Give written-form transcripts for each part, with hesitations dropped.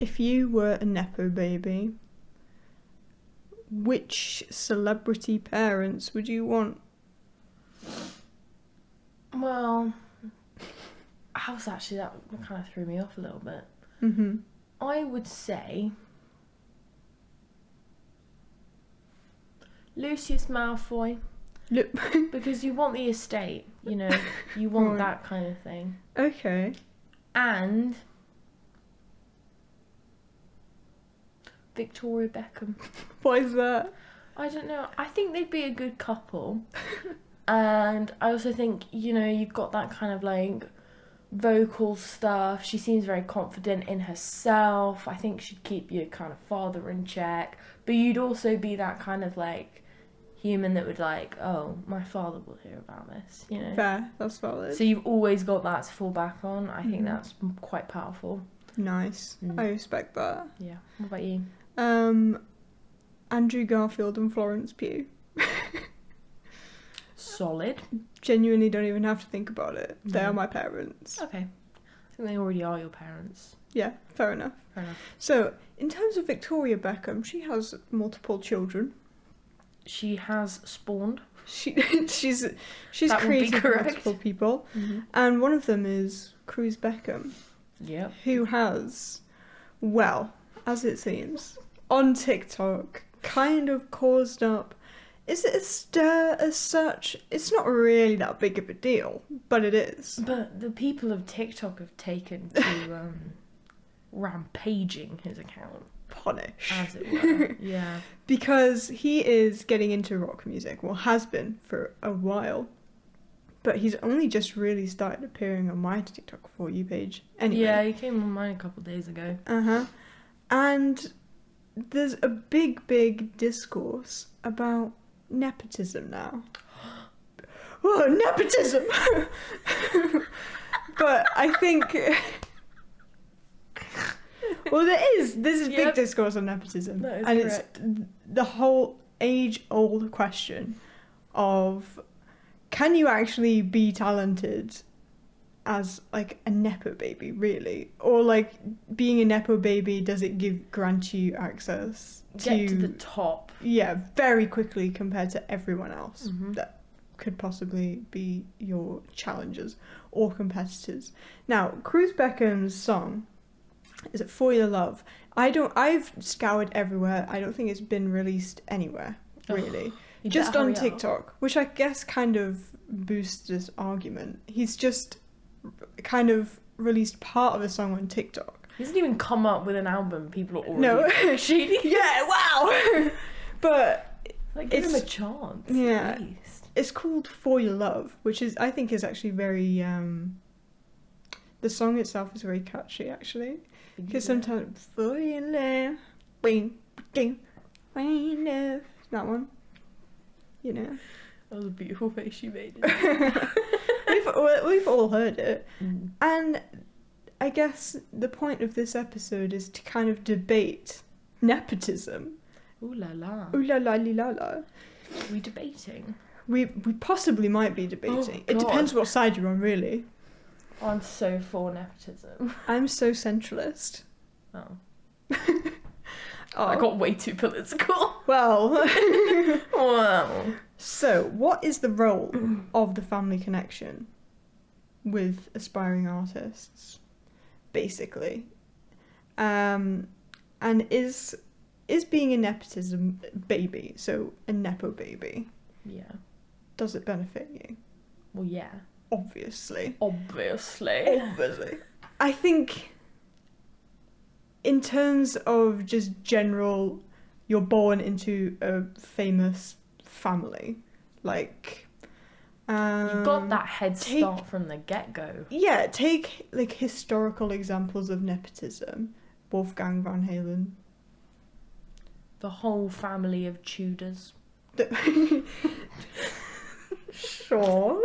If you were a Nepo baby, which celebrity parents would you want? Well, that kind of threw me off a little bit. Mm-hmm. I would say Lucius Malfoy. Because you want the estate, you know, you want that kind of thing. Okay. And Victoria Beckham. Why is that? I don't know. I think they'd be a good couple. And I also think, you know, you've got that kind of like vocal stuff. She seems very confident in herself. I think she'd keep your kind of father in check. But you'd also be that kind of like human that would like, oh, my father will hear about this, you know. Fair, that's valid. So you've always got that to fall back on. I think that's quite powerful. Nice. I respect that. Yeah. What about you? Andrew Garfield and Florence Pugh. Solid. Genuinely don't even have to think about it. They are my parents. Okay. I think they already are your parents. Yeah, fair enough. Fair enough. So, in terms of Victoria Beckham, she has multiple children. She has spawned. She's created multiple people, and one of them is Cruz Beckham. Yep. Who has, well, as it seems, on TikTok, kind of caused up. Is it a stir as such? It's not really that big of a deal, but it is. But the people of TikTok have taken to rampaging his account. Punish. As it were. Yeah. Because he is getting into rock music, well, has been for a while. But he's only just really started appearing on my TikTok For You page. Anyway. Yeah, he came on mine a couple of days ago. And there's a big discourse about nepotism now. Oh, nepotism! But I think... Well, there's a big discourse on nepotism. That is and correct. It's the whole age-old question of, can you actually be talented as, like, a Nepo baby, really? Or, like, being a Nepo baby, does it grant you access Get to the top. Yeah, very quickly compared to everyone else that could possibly be your challengers or competitors. Now, Cruz Beckham's song, is it For Your Love? I've scoured everywhere. I don't think it's been released anywhere, really. Just on TikTok, which I guess kind of boosts this argument. He's just kind of released part of a song on TikTok. He hasn't even come up with an album. People are already shady. Yeah, wow. But like, give him a chance. Yeah, at least. It's called For Your Love, which I think is actually very. The song itself is very catchy, actually. Because sometimes for your love, that one, you know. That was a beautiful face she made it. we've all heard it, and I guess the point of this episode is to kind of debate nepotism. Ooh la la. Ooh la la li la la. Are we debating? We possibly might be debating. It depends what side you're on, really. I'm so for nepotism. I'm so centralist. Oh. Oh. I got way too political. Well. Wow. So, what is the role of the family connection with aspiring artists, basically? And is being a nepotism baby, so a Nepo baby, does it benefit you? Well, yeah. Obviously. I think in terms of just general, you're born into a famous family, like you got that head start from the get-go. Yeah, take like historical examples of nepotism. Wolfgang van Halen. The whole family of Tudors. Sure.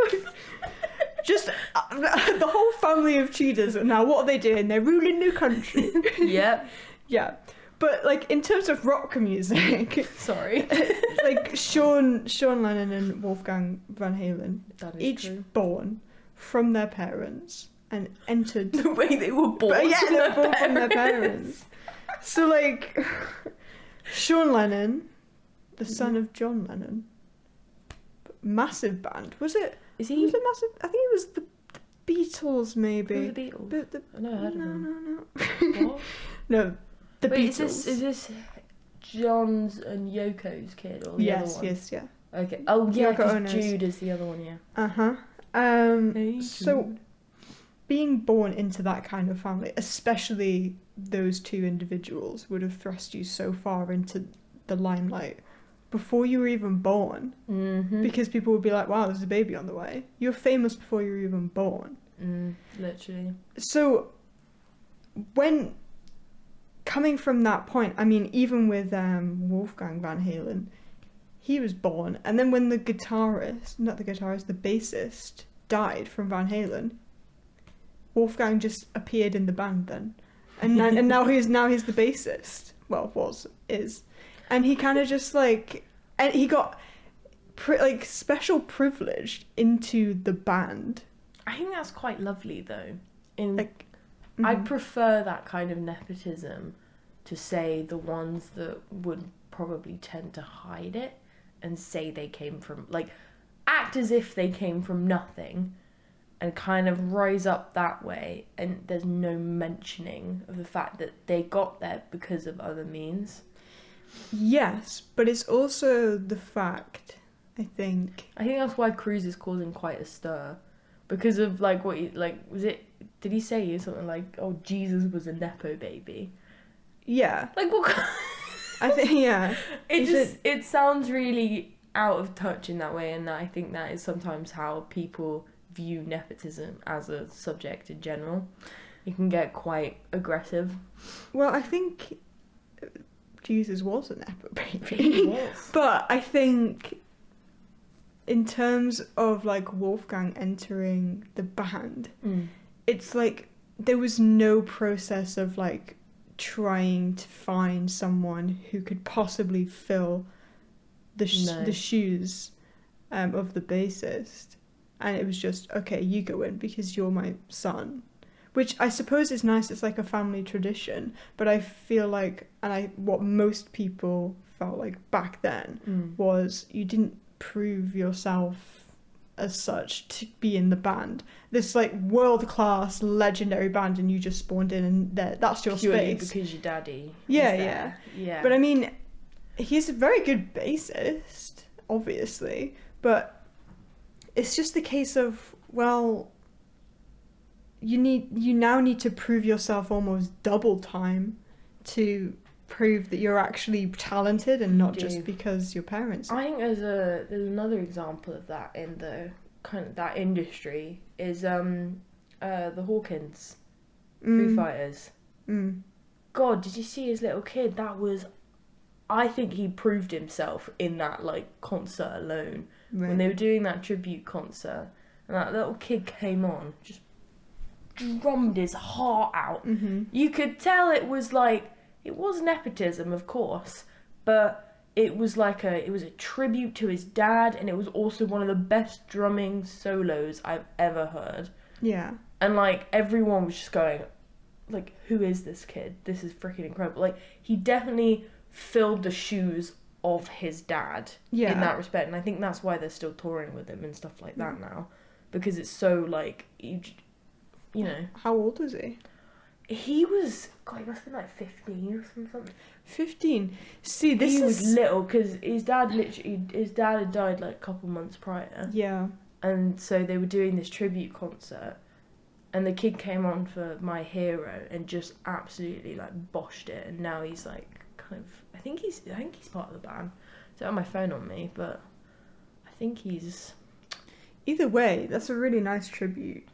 Just the whole family of Tudors. Now, what are they doing? They're ruling the country. Yep. Yeah. But, like, in terms of rock music... Sorry. Like, Sean Lennon and Wolfgang van Halen, each true. born from their parents and entered... The way they were born. Yeah, they were born from their parents. So, like, Sean Lennon, the son of John Lennon, massive band. Was it? Is Was it massive? I think it was the Beatles, maybe. Who are the Beatles? I've never heard of them. No. What? No, the Wait, Beatles. is this John's and Yoko's kid or the other one? Yes, yeah. Okay. Oh yeah, Yoko because Ono's. Jude is the other one. Yeah. Uh-huh. So being born into that kind of family, especially those two individuals, would have thrust you so far into the limelight before you were even born. Mm-hmm. Because people would be like, wow, there's a baby on the way. You're famous before you were even born. Literally. So when coming from that point, I mean, even with Wolfgang Van Halen, he was born, and then when the bassist died from Van Halen, Wolfgang just appeared in the band then, and now he's the bassist. Well, is, and he kind of just like, and he got special privileged into the band. I think that's quite lovely though. In Like, I prefer that kind of nepotism to say the ones that would probably tend to hide it and say they came from, like, act as if they came from nothing and kind of rise up that way, and there's no mentioning of the fact that they got there because of other means. Yes, but it's also the fact, I think that's why Cruz is causing quite a stir, because of like what he, like, did he say something like, oh, Jesus was a Nepo baby? Yeah. Like, what? I think, yeah. It sounds really out of touch in that way, and I think that is sometimes how people view nepotism as a subject in general. It can get quite aggressive. Well, I think Jesus was a Nepo baby. He was. But I think in terms of like Wolfgang entering the band, it's like there was no process of like trying to find someone who could possibly fill the shoes of the bassist, and it was just, okay, you go in because you're my son, which I suppose is nice. It's like a family tradition, but I feel like, what most people felt like back then was you didn't prove yourself as such to be in the band, this like world-class legendary band, and you just spawned in and that's your purely space because your daddy yeah but I mean, he's a very good bassist, obviously, but it's just the case of, well, you now need to prove yourself almost double time to prove that you're actually talented, and not just because your parents. I think there's another example of that in the kind of that industry is the Hawkins Foo Fighters. God, did you see his little kid? I think he proved himself in that like concert alone. Right. When they were doing that tribute concert, and that little kid came on, just drummed his heart out. You could tell it was nepotism, of course, but it was a tribute to his dad, and it was also one of the best drumming solos I've ever heard. Yeah. And like everyone was just going, like, who is this kid? This is freaking incredible. Like, he definitely filled the shoes of his dad in that respect, and I think that's why they're still touring with him and stuff like that now, because it's so like, you know. How old was he? He was, God, he must have been like 15 or something. 15. See, he was little, because his dad had died like a couple months prior. Yeah. And so they were doing this tribute concert, and the kid came on for My Hero and just absolutely like boshed it, and now he's like kind of, I think he's part of the band. I don't have my phone on me, but I think he's... Either way, that's a really nice tribute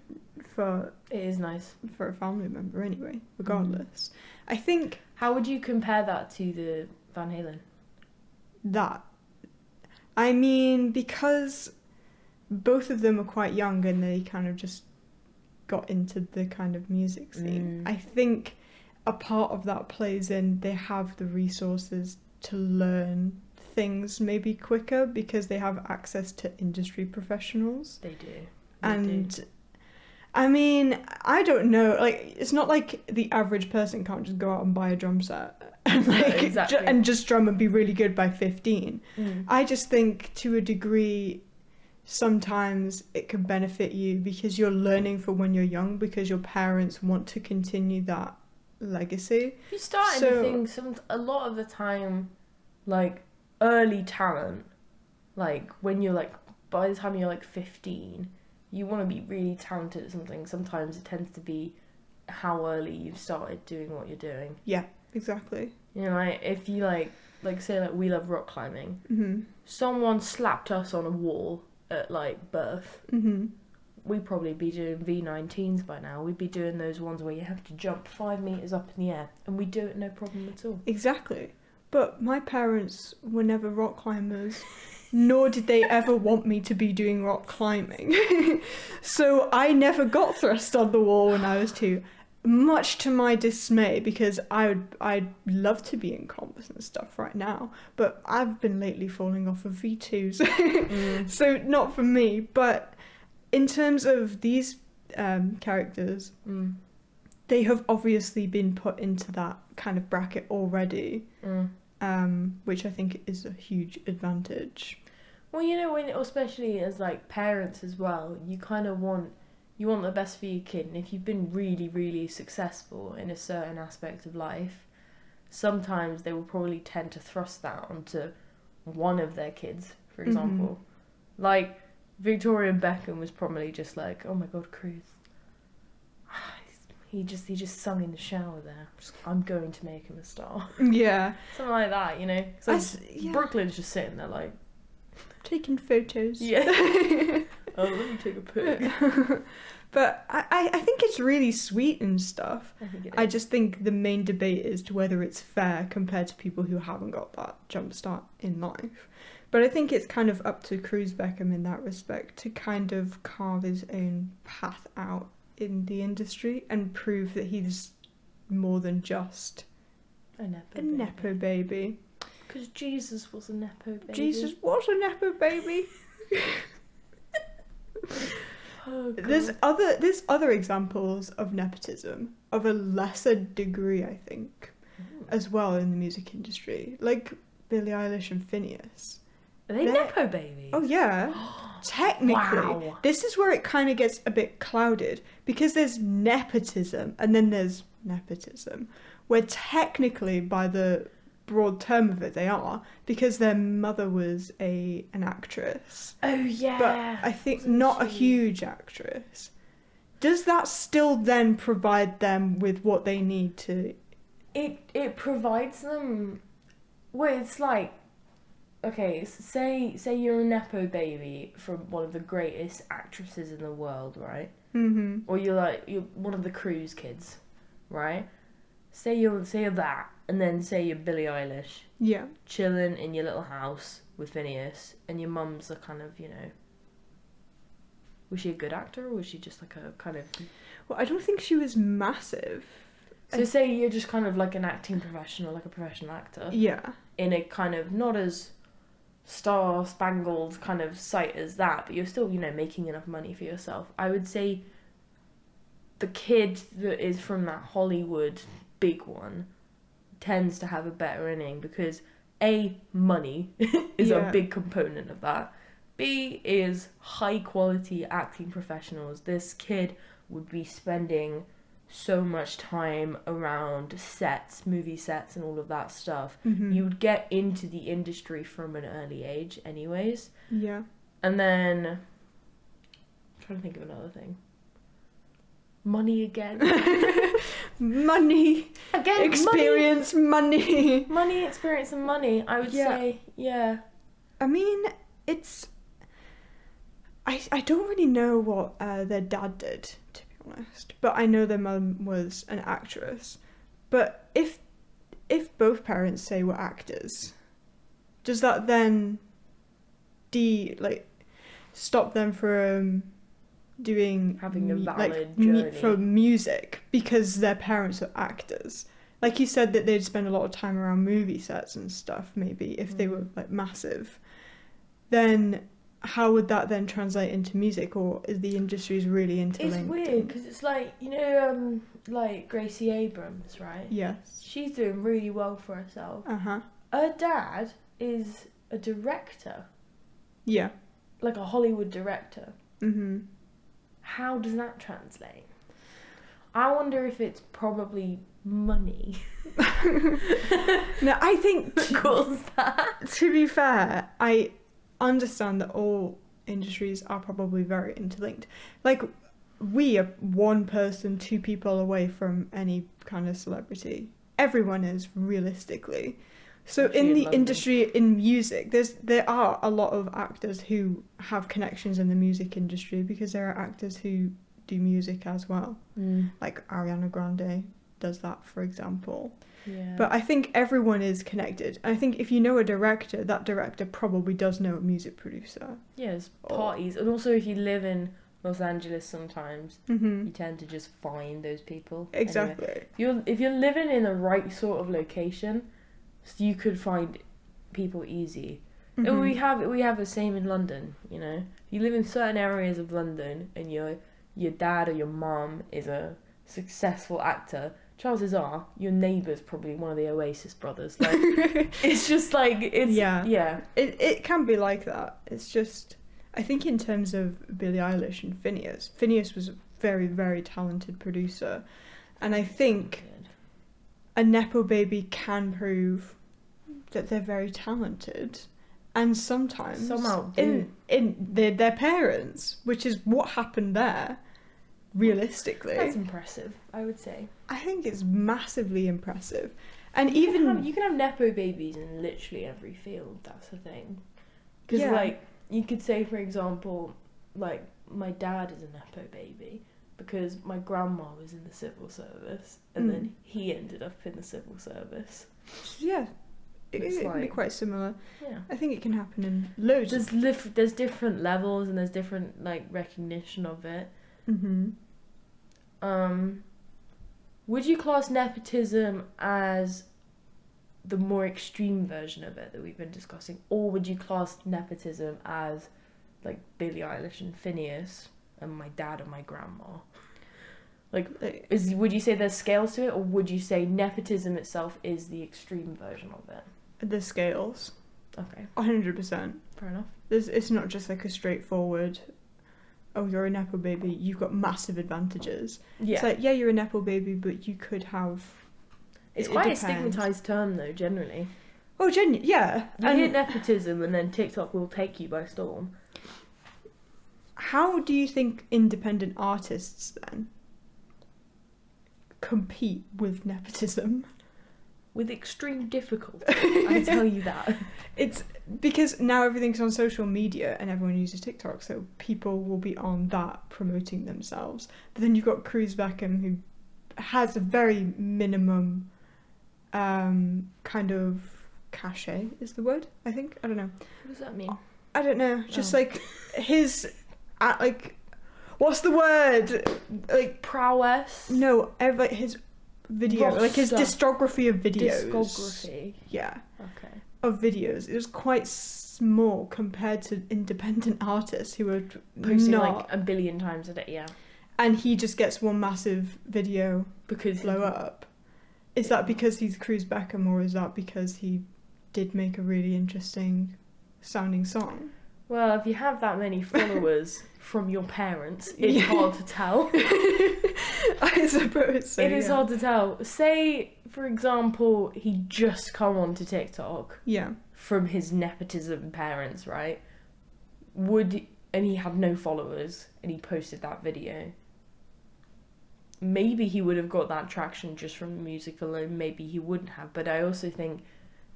It is nice. For a family member anyway, regardless. I think... How would you compare that to the Van Halen? I mean, because both of them are quite young and they kind of just got into the kind of music scene. I think a part of that plays in they have the resources to learn things maybe quicker because they have access to industry professionals. They do. I mean, I don't know. Like, it's not like the average person can't just go out and buy a drum set and like exactly. and just drum and be really good by 15. Mm. I just think to a degree, sometimes it can benefit you because you're learning from when you're young because your parents want to continue that legacy. If you start anything, a lot of the time, like early talent, like when you're like, by the time you're like 15, you want to be really talented at something. Sometimes it tends to be how early you've started doing what you're doing. Yeah, exactly. You know, like if you like say like we love rock climbing, Mm-hmm. someone slapped us on a wall at like birth. Mm-hmm. We'd probably be doing V19s by now. We'd be doing those ones where you have to jump 5 meters up in the air, and we do it no problem at all. Exactly. But my parents were never rock climbers, nor did they ever want me to be doing rock climbing. So I never got thrust on the wall when I was 2, much to my dismay, because I'd love to be in comps and stuff right now, but I've been lately falling off of V2s. So not for me. But in terms of these characters, they have obviously been put into that kind of bracket already, which I think is a huge advantage. Well, you know, when especially as like parents as well, you kind of want the best for your kid, and if you've been really, really successful in a certain aspect of life, sometimes they will probably tend to thrust that onto one of their kids, for example. Like Victoria Beckham was probably just like, oh my god, Cruz, he just sung in the shower there, I'm going to make him a star. Yeah. Something like that, you know. So Brooklyn's just sitting there like taking photos. Yeah. Oh, let me take a pic. But I think it's really sweet and stuff. I just think the main debate is to whether it's fair compared to people who haven't got that jump start in life. But I think it's kind of up to Cruz Beckham in that respect to kind of carve his own path out in the industry and prove that he's more than just a Nepo baby. Because Jesus was a Nepo baby. Jesus was a Nepo baby. Oh, God. There's other examples of nepotism of a lesser degree, I think, as well in the music industry, like Billie Eilish and Phineas. Are they Nepo babies? Oh yeah. Technically, wow. This is where it kind of gets a bit clouded because there's nepotism and then there's nepotism, where technically by the broad term of it they are, because their mother was an actress. Oh yeah. But I think not a huge actress. Does that still then provide them with what they need to? It provides them. Well, it's like, okay, say you're a Nepo baby from one of the greatest actresses in the world, right? Mm-hmm. Or you're one of the Cruz kids, right? Say you're that, and then say you're Billie Eilish. Yeah. Chilling in your little house with Phineas, and your mum's a kind of, you know. Was she a good actor, or was she just like a kind of? Well, I don't think she was massive. So say you're just kind of like an acting professional, like a professional actor. Yeah. In a kind of not as star-spangled kind of site as that, but you're still, you know, making enough money for yourself. I would say the kid that is from that Hollywood big one tends to have a better inning because A, money is a big component of that. B is high quality acting professionals. This kid would be spending so much time around sets, movie sets and all of that stuff. Mm-hmm. You would get into the industry from an early age anyways. Yeah. And then I'm trying to think of another thing. Money again. Money. Again, experience, money. Money, experience and money, I would say, yeah. I mean, it's... I don't really know what their dad did, to be honest. But I know their mum was an actress. But if both parents, say, were actors, does that then stop them from having a valid journey for music because their parents are actors? Like you said that they'd spend a lot of time around movie sets and stuff, maybe if they were like massive. Then how would that then translate into music, or is the industries really interlinked? It's weird because it's like, you know, like Gracie Abrams, right? Yes. She's doing really well for herself. Uh-huh. Her dad is a director, Yeah. like a Hollywood director. Mm-hmm. How does that translate? I wonder if it's probably money. No, I think that caused that. to be fair, I understand that all industries are probably very interlinked. Like, we are one person, two people away from any kind of celebrity. Everyone is, realistically. So Especially in in the London. industry, in music, there are a lot of actors who have connections in the music industry, because there are actors who do music as well. Like Ariana Grande does that, for example. Yeah. But I think everyone is connected. I think if you know a director, that director probably does know a music producer. Yeah, there's parties. And also if you live in Los Angeles sometimes, Mm-hmm. you tend to just find those people. Exactly. Anyway, if you're living in the right sort of location, so you could find people easy. And Mm-hmm. we have the same in London, you know. You live in certain areas of London and your dad or your mum is a successful actor, chances are your neighbour's probably one of the Oasis brothers. Like, it's just like, it's yeah. It can be like that. It's just, I think in terms of Billie Eilish and Phineas was a very, very talented producer, and I think a Nepo baby can prove that they're very talented, and sometimes Somehow in their parents, which is what happened there. Realistically, That's impressive, I would say. I think it's massively impressive, and You even can have Nepo babies in literally every field, that's the thing. Because, Yeah. like, you could say, for example, like, my dad is a Nepo baby because my grandma was in the civil service and then he ended up in the civil service. yeah, it It's can be like- quite similar. Yeah. I think it can happen in loads. There's different levels and there's different, like, recognition of it. Mm-hmm. Would you class nepotism as the more extreme version of it that we've been discussing, or would you class nepotism as like Billie Eilish and Phineas and my dad and my grandma? Like, would you say there's scales to it, or would you say nepotism itself is the extreme version of it? The scales, Okay, 100%. fair enough. It's not just like a straightforward, oh, you're a Nepo baby, you've got massive advantages. Yeah, It's like, yeah, you're a Nepo baby, but you could have... it's it quite a depends. stigmatized term though. Generally, Oh, yeah. you And hear nepotism, and then TikTok will take you by storm. how do you think independent artists then compete with nepotism? With extreme difficulty, I tell you that. It's because now everything's on social media and everyone uses TikTok, so people will be on that promoting themselves. But then you've got Cruz Beckham, who has a very minimum kind of cachet, is the word, I think? I don't know. What does that mean? I don't know. Just Oh. like his, like, what's the word? Like, Prowess. no, like his video, like his Roster. discography of videos. Discography. Yeah. Okay. Of videos, it was quite small compared to independent artists who are Posting not, like a billion times a day, yeah. and he just gets one massive video Because blow up. Is that because he's Cruz Beckham, or is that because he did make a really interesting sounding song? Well, if you have that many followers from your parents, it's Yeah. hard to tell. I suppose so. It is hard to tell. Say, for example, he just come onto TikTok Yeah. from his nepotism parents, right? And he had no followers, and he posted that video. Maybe he would have got that traction just from the music alone. Maybe he wouldn't have. But I also think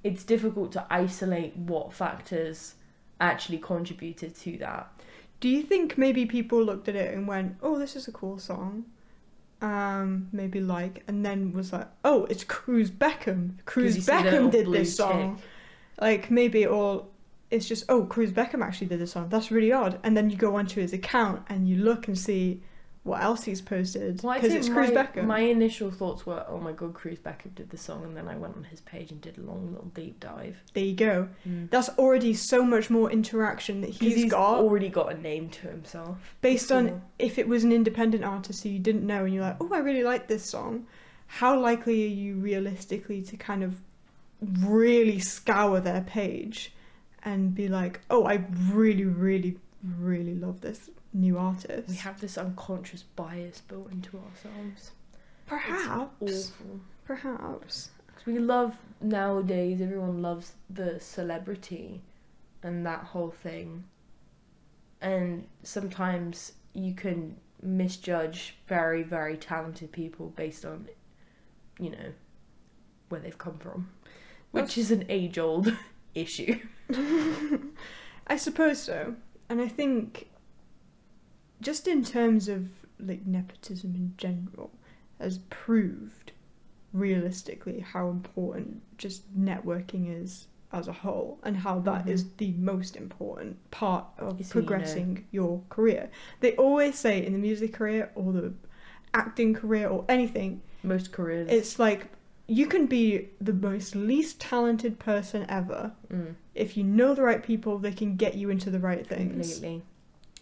it's difficult to isolate what factors actually contributed to that. Do you think maybe people looked at it and went, "Oh, this is a cool song," maybe like, and then was like, "Oh, it's Cruz Beckham. Cruz you see the Beckham little did blue this song." tick. Like maybe, or it's just, "Oh, Cruz Beckham actually did this song. That's really odd." And then you go onto his account and you look and see, what else he's posted, Well, because it's Cruz Beckham. My initial thoughts were, oh my god, Cruz Beckham did the song, and then I went on his page and did a long little deep dive. There you go. That's already so much more interaction that he's got. Already got a name to himself. Based on if it was an independent artist who you didn't know and you're like, oh, I really like this song, how likely are you realistically to kind of really scour their page and be like, oh, I really, really, really love this new artist? We have this unconscious bias built into ourselves. Perhaps. It's awful. Perhaps. Because we love, nowadays, everyone loves the celebrity and that whole thing. And sometimes you can misjudge very, very talented people based on, you know, where they've come from. Which is an age-old issue. I suppose so. And I think just in terms of like nepotism in general has proved realistically how important just networking is as a whole, and how that is the most important part of progressing your career. They always say in the music career or the acting career or anything, most careers, it's like you can be the most least talented person ever. If you know the right people, they can get you into the right things. Completely.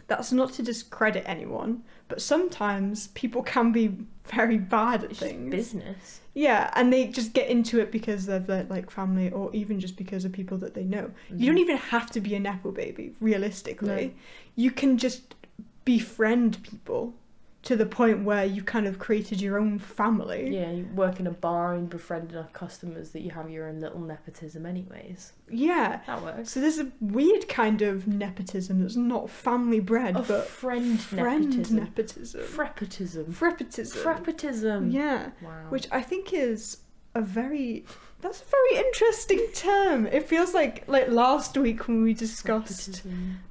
That's not to discredit anyone, but sometimes people can be very bad at things. Just business. Yeah, and they just get into it because of their like family, or even just because of people that they know. You don't even have to be a Nepo baby, realistically. No. You can just befriend people to the point where you kind of created your own family. Yeah, you work in a bar and befriend enough customers that you have your own little nepotism anyways. Yeah. That works. So there's a weird kind of nepotism that's not family bred, but friend nepotism. nepotism. Frepotism. Frepotism. Yeah. Wow. Which I think is that's a very interesting term. It feels like last week when we discussed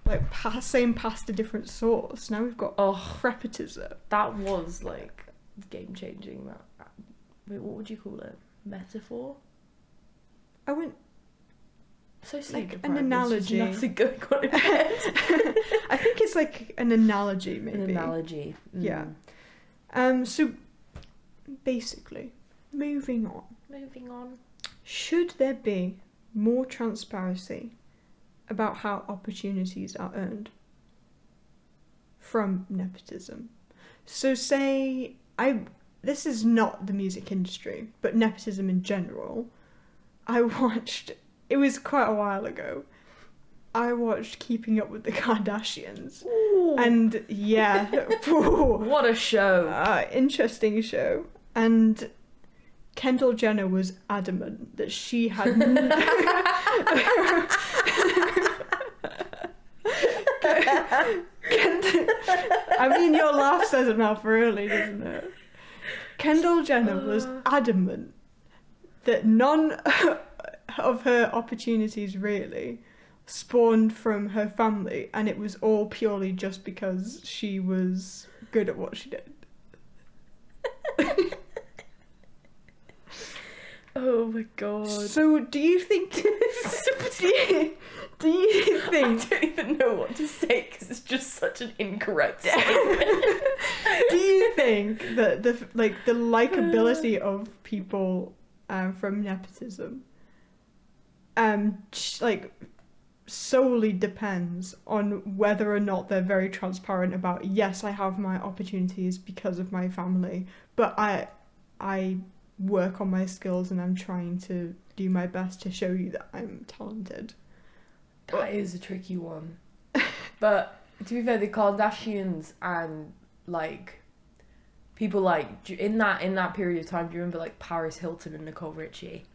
like same pasta, different sauce. Now we've got frepotism. That was like game changing. Wait, what would you call it? Metaphor? I went so like an analogy. Nothing going on in my head. I think it's like an analogy, maybe. An analogy. Yeah. So basically, moving on. Should there be more transparency about how opportunities are earned from nepotism? So say, this is not the music industry, but nepotism in general. It was quite a while ago, I watched Keeping Up with the Kardashians. Ooh. And yeah. What a show. Interesting show. And Kendall Jenner was adamant that she had I mean, your laugh says enough, really, doesn't it? Kendall Jenner was adamant that none of her opportunities really spawned from her family, and it was all purely just because she was good at what she did. Oh my god. So do you think do you think I don't even know what to say because it's just such an incorrect statement. Do you think that the likability of people from nepotism solely depends on whether or not they're very transparent about, yes, I have my opportunities because of my family, but I work on my skills and I'm trying to do my best to show you that I'm talented? That is a tricky one. But to be fair, the Kardashians and like people like in that period of time, do you remember like Paris Hilton and Nicole Richie?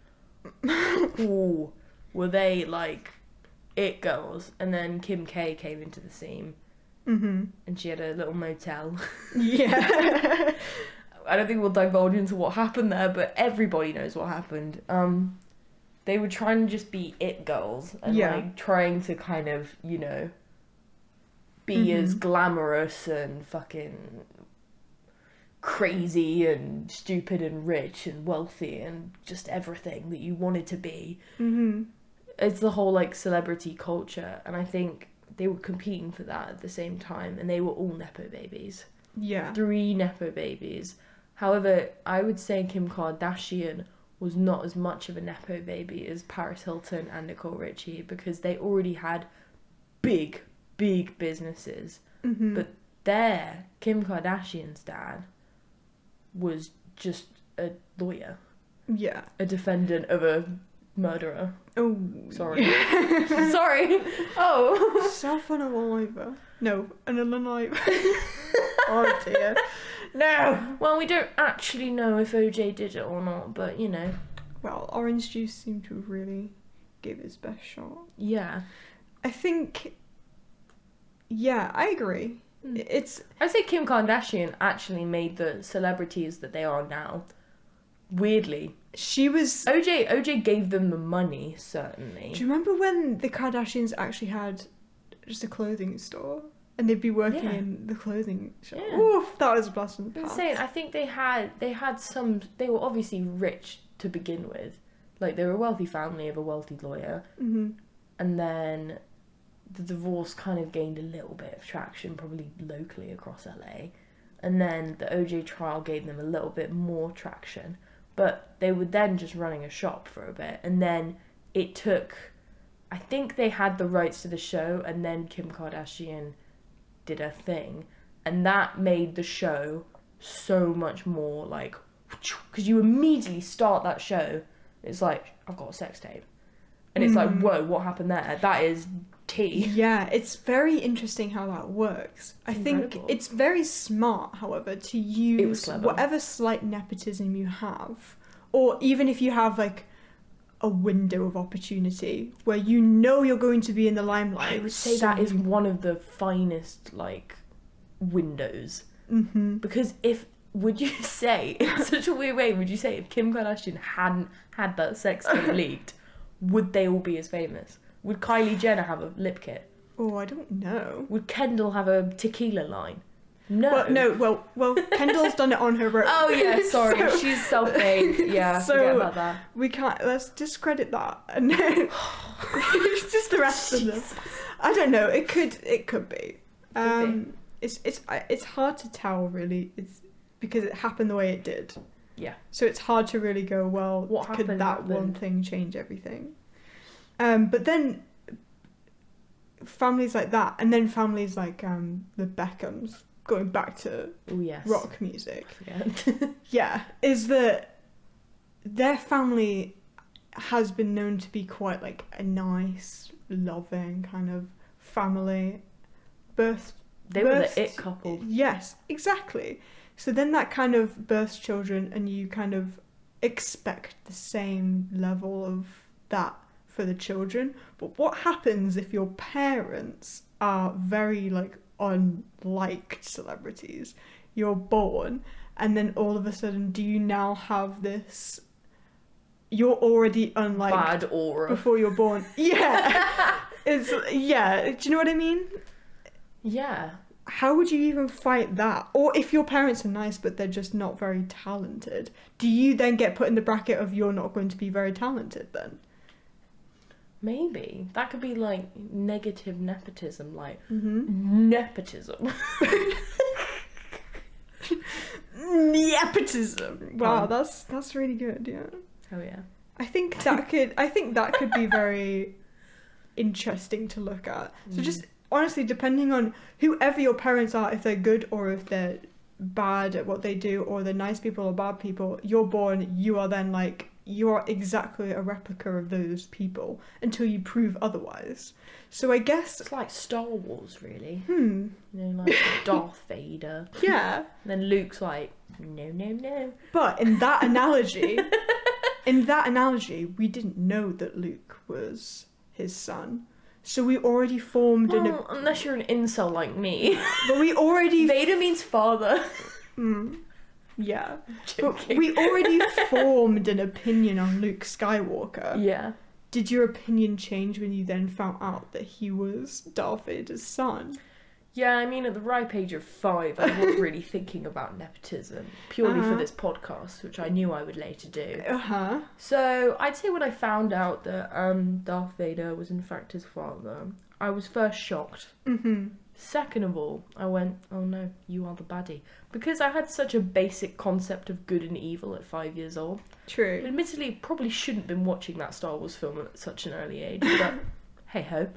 Ooh, were they like it girls? And then Kim K came into the scene, and she had a little motel. Yeah. I don't think we'll divulge into what happened there, but everybody knows what happened. They were trying to just be it girls and like trying to kind of, you know, be as glamorous and fucking crazy and stupid and rich and wealthy and just everything that you wanted to be. It's the whole like celebrity culture, and I think they were competing for that at the same time, and they were all Nepo babies. Yeah. 3 Nepo babies. However, I would say Kim Kardashian was not as much of a Nepo baby as Paris Hilton and Nicole Richie, because they already had big businesses. Mm-hmm. But Kim Kardashian's dad was just a lawyer. Yeah. A defendant of a murderer. Oh. Sorry. Sorry. Oh. Self-unaliver. No, an unaliver. Oh dear. No. Well, we don't actually know if OJ did it or not, but you know. Well, orange juice seemed to have really give his best shot. Yeah. I think. Yeah, I agree. I'd say Kim Kardashian actually made the celebrities that they are now. Weirdly. She was... OJ gave them the money, certainly. Do you remember when the Kardashians actually had just a clothing store? And they'd be working in the clothing shop. Yeah. Oof, that was a blast from the past. Insane. I think they had some... They were obviously rich to begin with. Like, they were a wealthy family of a wealthy lawyer. Mm-hmm. And then the divorce kind of gained a little bit of traction, probably locally across LA. And then the OJ trial gave them a little bit more traction. But they were then just running a shop for a bit. And then it took... I think they had the rights to the show, and then Kim Kardashian did a thing. And that made the show so much more, like... Because you immediately start that show, it's like, I've got a sex tape. And it's like, whoa, what happened there? That is tea. Yeah, it's very interesting how that works. I think it's very smart, however, to use whatever slight nepotism you have, or even if you have like a window of opportunity where you know you're going to be in the limelight. I would say that is one of the finest like windows. Mm-hmm. Because would you say, in such a weird way, would you say if Kim Kardashian hadn't had that sex tape leaked, would they all be as famous? Would Kylie Jenner have a lip kit? Oh, I don't know. Would Kendall have a tequila line? No. Well, Kendall's done it on her own. Oh yeah, sorry, so, she's self-made. Yeah, forget about that. We can't. Let's discredit that, and then it's just the rest of them. I don't know. It could be. It's hard to tell really. It's because it happened the way it did. Yeah. So it's hard to really go, well, could that one thing change everything? But then families like that, and then families like the Beckhams, going back to rock music. Yeah, is that their family has been known to be quite like a nice, loving kind of family. They were the it couple. Yes, exactly. So then that kind of births children, and you kind of expect the same level of that for the children. But what happens if your parents are very like unliked celebrities? You're born, and then all of a sudden, do you now have this? You're already unliked bad aura before you're born. Yeah, do you know what I mean? Yeah. How would you even fight that? Or if your parents are nice but they're just not very talented, do you then get put in the bracket of you're not going to be very talented then? Maybe. That could be like negative nepotism, like nepotism. Nepotism. Wow, that's really good, yeah. Oh yeah. I think that could be very interesting to look at. So just honestly, depending on whoever your parents are, if they're good or if they're bad at what they do, or they're nice people or bad people, you're born, you are then like, you are exactly a replica of those people until you prove otherwise. So I guess... It's like Star Wars, really. You know, like Darth Vader. Yeah. And then Luke's like, no. But in that analogy, we didn't know that Luke was his son. So we already formed unless you're an incel like me. But we already... Vader means father. Yeah. But we already formed an opinion on Luke Skywalker. Yeah. Did your opinion change when you then found out that he was Darth Vader's son? Yeah, I mean, at the ripe age of 5, I was really thinking about nepotism, purely for this podcast, which I knew I would later do. So, I'd say when I found out that Darth Vader was in fact his father, I was first shocked. Mm-hmm. Second of all, I went, oh no, you are the baddie. Because I had such a basic concept of good and evil at 5 years old. True. Admittedly, probably shouldn't have been watching that Star Wars film at such an early age, but hey ho.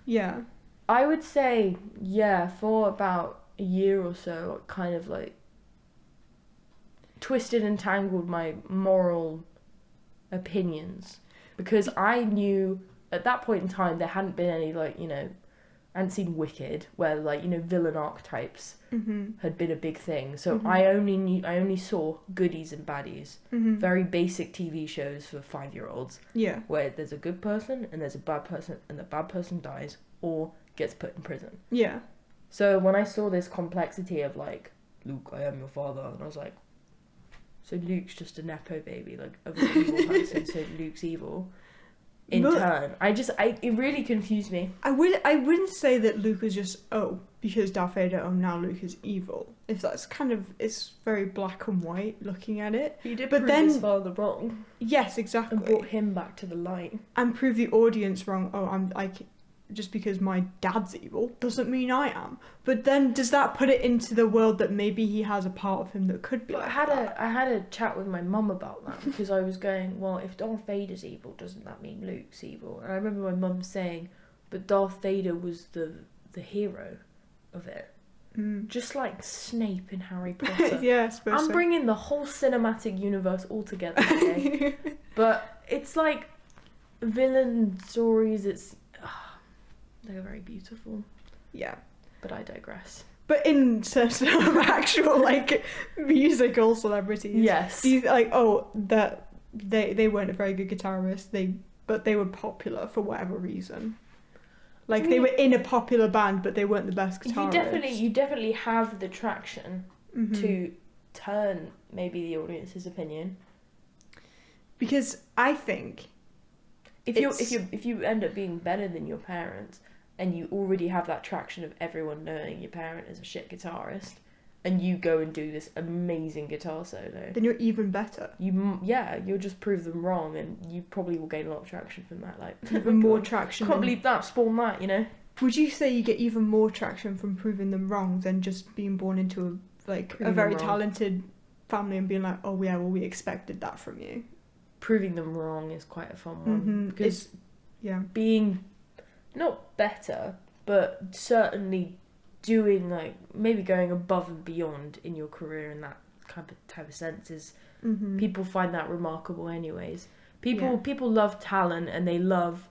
Yeah. I would say, yeah, for about a year or so, I kind of like twisted and tangled my moral opinions. Because I knew at that point in time there hadn't been any, like, you know, I hadn't seen Wicked, where, like, you know, villain archetypes had been a big thing. So I only saw goodies and baddies. Very basic TV shows for 5-year-olds. Yeah. Where there's a good person and there's a bad person, and the bad person dies or gets put in prison. Yeah. So when I saw this complexity of, like, Luke, I am your father, and I was like, so Luke's just a Nepo baby, like, of an evil person, so Luke's evil. Turn. It really confused me. I wouldn't say that Luke was just, because Darth Vader, now Luke is evil. If that's kind of, it's very black and white looking at it. He did but prove then, his father wrong. Yes, exactly. And brought him back to the light. And prove the audience wrong. I'm like, just because my dad's evil doesn't mean I am. But then does that put it into the world that maybe he has a part of him that could be but like I had a chat with my mum about that, because I was going, well, if Darth Vader's evil, doesn't that mean Luke's evil? And I remember my mum saying, but Darth Vader was the hero of it. Just like Snape in Harry Potter. Yeah, I'm bringing the whole cinematic universe all together, okay? But it's like villain stories, they're very beautiful. Yeah. But I digress. But in terms of actual, like, musical celebrities, yes. Do you that they weren't a very good guitarist, but they were popular for whatever reason. Like, they were in a popular band, but they weren't the best guitarists. You definitely have the traction to turn maybe the audience's opinion. Because I think if you end up being better than your parents, and you already have that traction of everyone knowing your parent is a shit guitarist, and you go and do this amazing guitar solo, then you're even better. You'll just prove them wrong, and you probably will gain a lot of traction from that. Like, even more traction. Can't believe that spawned that, you know. Would you say you get even more traction from proving them wrong than just being born into a very talented family and being like, oh yeah, well, we expected that from you? Proving them wrong is quite a fun one, because being not better, but certainly doing, like, maybe going above and beyond in your career in that type of sense is people find that remarkable anyways. People love talent, and they love,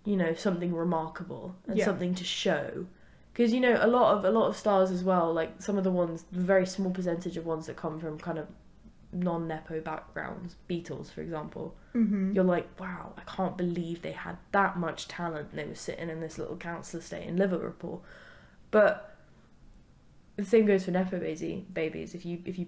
you know, something remarkable and something to show, because, you know, a lot of stars as well, like some of the very small percentage of ones that come from kind of non-Nepo backgrounds, Beatles for example, you're like, wow, I can't believe they had that much talent and they were sitting in this little council estate in Liverpool. But the same goes for Nepo babies. If you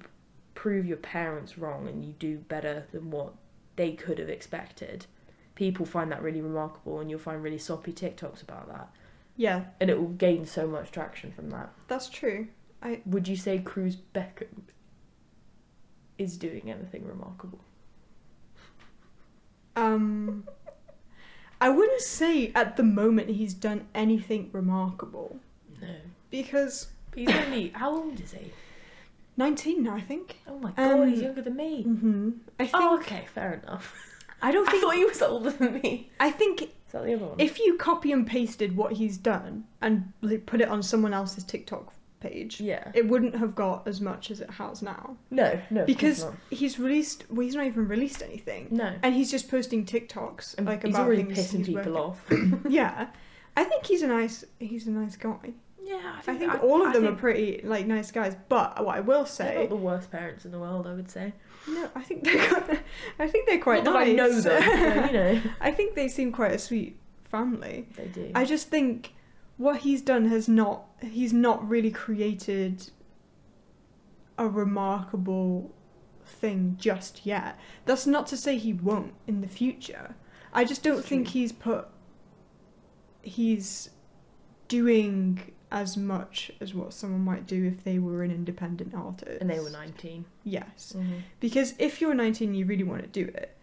prove your parents wrong and you do better than what they could have expected, people find that really remarkable, and you'll find really soppy TikToks about that. Yeah. And it will gain so much traction from that. That's true. Would you say Cruz Beckham is doing anything remarkable? I wouldn't say at the moment he's done anything remarkable. No. Because he's only, how old is he? 19 now, I think. Oh my god, he's younger than me. I think. Oh, okay, fair enough. I thought he was older than me. I think is that the other one? If you copy and pasted what he's done and put it on someone else's TikTok page, it wouldn't have got as much as it has now. No, because he's released. Well, he's not even released anything. No, and he's just posting TikToks and like he's about already things pissing people off. Yeah, I think he's a nice guy. Yeah, I think all of them are pretty like nice guys. But what I will say, they're not the worst parents in the world, I would say. No, I think they're quite not nice. That I know them, so, you know. I think they seem quite a sweet family. They do. I just think what he's done he's not really created a remarkable thing just yet. That's not to say he won't in the future. I just don't think he's doing as much as what someone might do if they were an independent artist. And they were 19. Yes. Because if you're 19 and you really want to do it,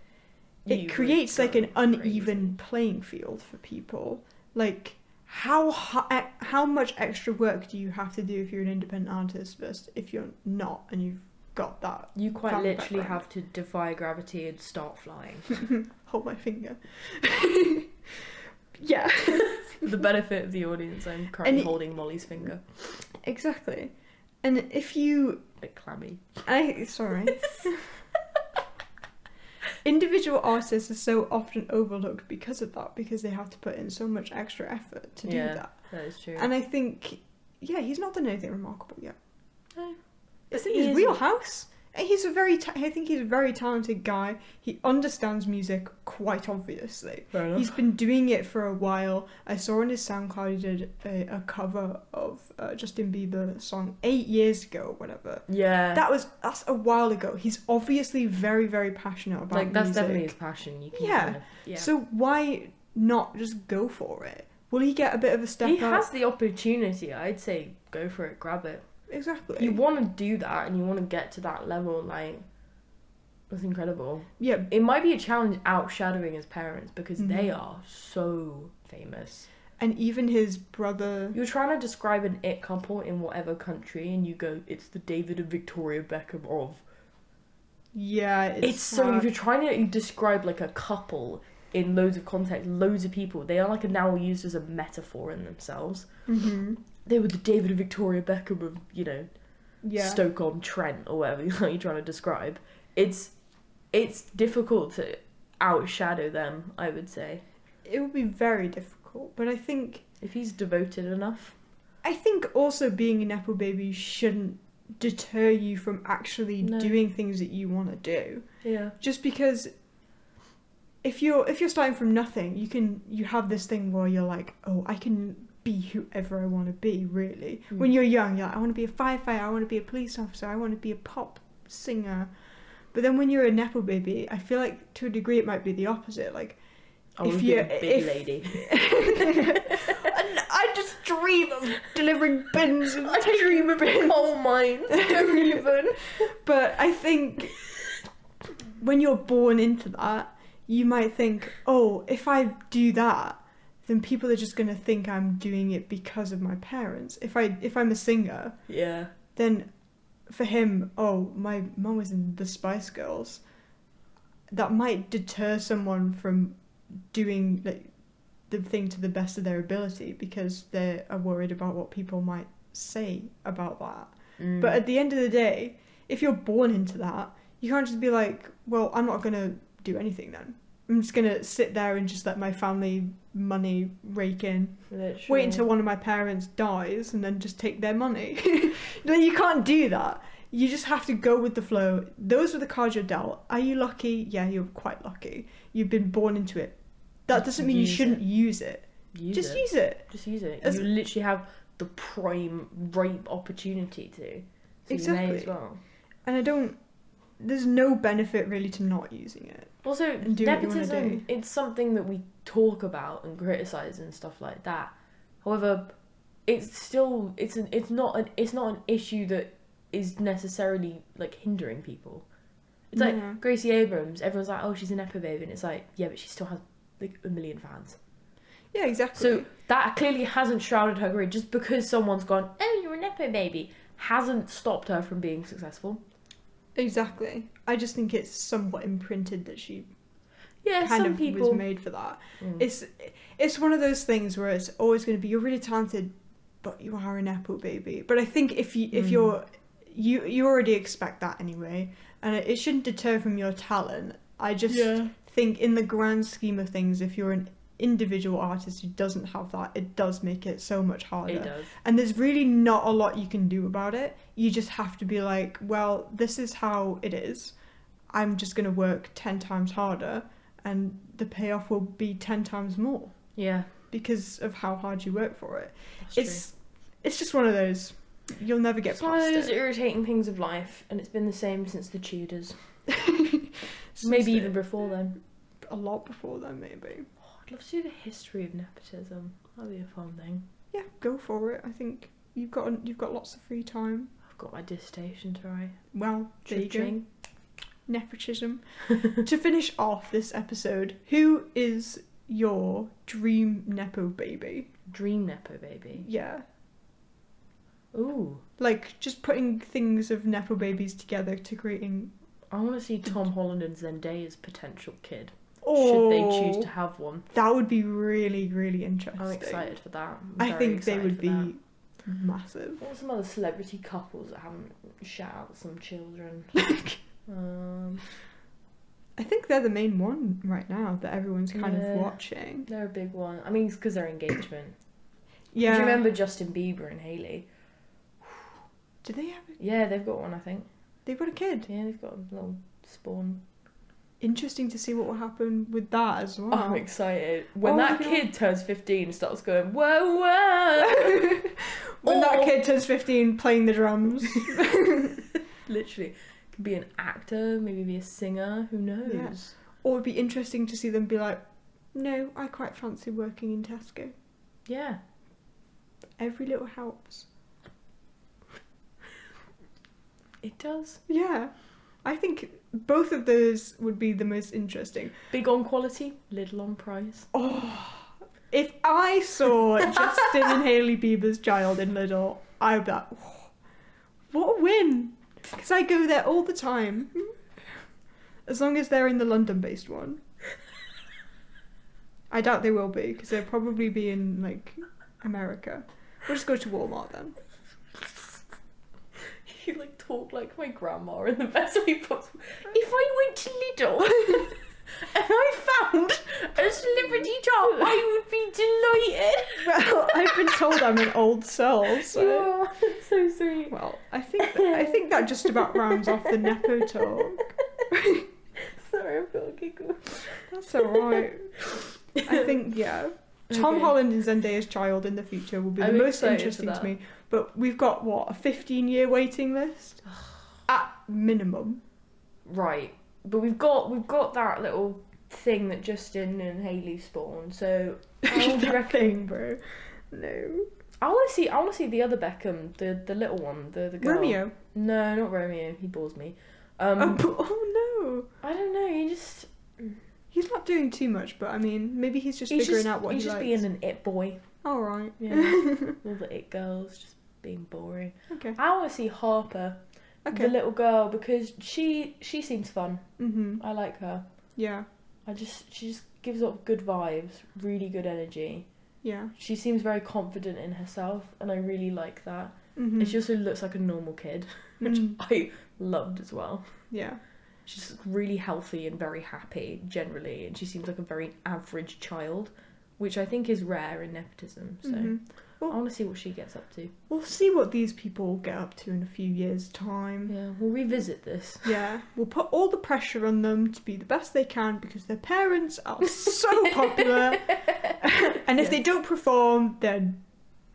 it creates like an uneven playing field for people. Like, how much extra work do you have to do if you're an independent artist versus if you're not and you've got that? You quite family literally background? have to defy gravity and start flying. Hold my finger. Yeah. For the benefit of the audience, I'm currently holding Molly's finger. Exactly. And if you... A bit clammy. Sorry. Individual artists are so often overlooked because of that, because they have to put in so much extra effort to do that. That is true. And I think, he's not done anything remarkable yet. No. It's in his wheelhouse. He's I think he's a very talented guy. He understands music quite obviously. Fair enough. He's been doing it for a while. I saw on his SoundCloud he did a cover of Justin Bieber's song 8 years ago, whatever. Yeah. That's a while ago. He's obviously very, very passionate about music. That's definitely his passion. You can kind of, So why not just go for it? Will he get a bit of a step up? He has the opportunity. I'd say go for it, grab it. Exactly. You want to do that and you want to get to that level, like, that's incredible. Yeah. It might be a challenge outshadowing his parents because they are so famous. And even his brother... You're trying to describe an it couple in whatever country and you go, it's the David and Victoria Beckham of... Yeah, it's so... If you're trying to describe, like, a couple in loads of context, loads of people, they are, like, now used as a metaphor in themselves. Mm-hmm. They were the David and Victoria Beckham of, you know, Stoke-on-Trent or whatever you're trying to describe. It's difficult to outshadow them, I would say. It would be very difficult, but I think... If he's devoted enough. I think also being a Nepo baby shouldn't deter you from actually doing things that you want to do. Yeah. Just because if you're starting from nothing, you have this thing where you're like, oh, I can be whoever I want to be, really. When you're young, you're like, I want to be a firefighter, I want to be a police officer, I want to be a pop singer. But then when you're a Nepo baby, I feel like to a degree it might be the opposite. Like, if you're a big lady. I just dream of delivering bins. I dream of coal mines. Don't even. But I think when you're born into that, you might think, oh, if I do that, then people are just going to think I'm doing it because of my parents. If I'm a singer, then for him, oh, my mum was in the Spice Girls, that might deter someone from doing like the thing to the best of their ability because they are worried about what people might say about that. But at the end of the day, if you're born into that, you can't just be like, well, I'm not going to do anything then. I'm just going to sit there and just let my family money rake in. Literally. Wait until one of my parents dies and then just take their money. You can't do that. You just have to go with the flow. Those are the cards you're dealt. Are you lucky? Yeah, you're quite lucky. You've been born into it. That doesn't mean you shouldn't use it. Just use it. Just use it. You literally have the prime ripe opportunity to. So exactly. You may as well. And there's no benefit really to not using it. Also, nepotism, it's something that we talk about and criticise and stuff like that. However, it's still it's not an issue that is necessarily like hindering people. It's like Gracie Abrams, everyone's like, oh, she's a Nepo baby, and it's like, yeah, but she still has like 1 million fans. Yeah, exactly. So that clearly hasn't shrouded her career. Just because someone's gone, oh, you're a Nepo baby, hasn't stopped her from being successful. Exactly. I just think it's somewhat imprinted that she was made for that. It's one of those things where it's always going to be, you're really talented, but you are a Nepo baby. But I think if you already expect that anyway, and it shouldn't deter from your talent. I just think in the grand scheme of things, if you're an individual artist who doesn't have that, it does make it so much harder. It does. And there's really not a lot you can do about it. You just have to be like, well, this is how it is. I'm just going to work 10 times harder and the payoff will be 10 times more. Yeah. Because of how hard you work for it. It's just one of those, you'll never get past it. It's one of those irritating things of life, and it's been the same since the Tudors. Maybe even before then. A lot before then, maybe. I'd love to do the history of nepotism. That'd be a fun thing. Yeah, go for it. I think you've got lots of free time. I've got my dissertation to write. Well, there you go. Nepotism. To finish off this episode, who is your dream Nepo baby? Dream Nepo baby. Yeah. Ooh. Like, just putting things of Nepo babies together to creating... I want to see Tom Holland and Zendaya's potential kid. Oh, should they choose to have one. That would be really, really interesting. I'm excited for that. I think they would be massive. What are some other celebrity couples that haven't shout out some children? I think they're the main one right now that everyone's kind of watching. They're a big one. I mean, it's because they're engagement. Yeah. Do you remember Justin Bieber and Hailey? Do they have Yeah, they've got one, I think. They've got a kid? Yeah, they've got a little spawn. Interesting to see what will happen with that as well. I'm excited. When that kid turns 15 and starts going, whoa, whoa! When that kid turns 15 playing the drums. Literally. Could be an actor, maybe be a singer, who knows? Yeah. Or it'd be interesting to see them be like, no, I quite fancy working in Tesco. Yeah. Every little helps. It does. Yeah. I think both of those would be the most interesting. Big on quality, little on price. Oh, if I saw Justin and Hailey Bieber's child in Lidl, I would be like, oh, what a win. Because I go there all the time. As long as they're in the London-based one. I doubt they will be, because they'll probably be in, like, America. We'll just go to Walmart then. You like talk like my grandma in the best way possible. If I went to Lidl and I found a celebrity child, I would be delighted. Well, I've been told I'm an old soul, so... Yeah, that's so sweet. Well, I think that just about rounds off the Nepo talk. Sorry, I've got a giggle. That's alright. I think, yeah. Tom Holland and Zendaya's child in the future will be the most interesting to me. But we've got, what, a 15-year waiting list? At minimum. Right. But we've got that little thing that Justin and Hailey spawned, so how old do you reckon? Bro. No. I want to see the other Beckham, the little one, the girl. Romeo? No, not Romeo. He bores me. Oh no. I don't know. He's not doing too much, but I mean, maybe he's just figuring out what he likes. He's just being an it boy. All right. Yeah. All the it girls just being boring. Okay. I want to see Harper, the little girl, because she seems fun. Mhm. I like her. Yeah. She just gives off good vibes, really good energy. Yeah. She seems very confident in herself, and I really like that. Mhm. And she also looks like a normal kid, which I loved as well. Yeah. She's really healthy and very happy generally, and she seems like a very average child, which I think is rare in nepotism. So well, I want to see what she gets up to. We'll see what these people get up to in a few years' time. Yeah, we'll revisit this. Yeah, we'll put all the pressure on them to be the best they can because their parents are so popular, and if they don't perform, then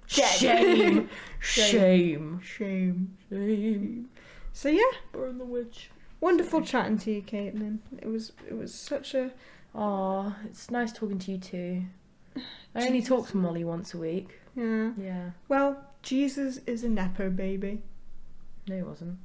Shame. Shame. Shame. So yeah, Burn the witch. wonderful chatting to you, Caitlin. It was such a... Aw, it's nice talking to you too. I only talk to Molly once a week. Yeah. Yeah. Well, Jesus is a Nepo baby. No, he wasn't.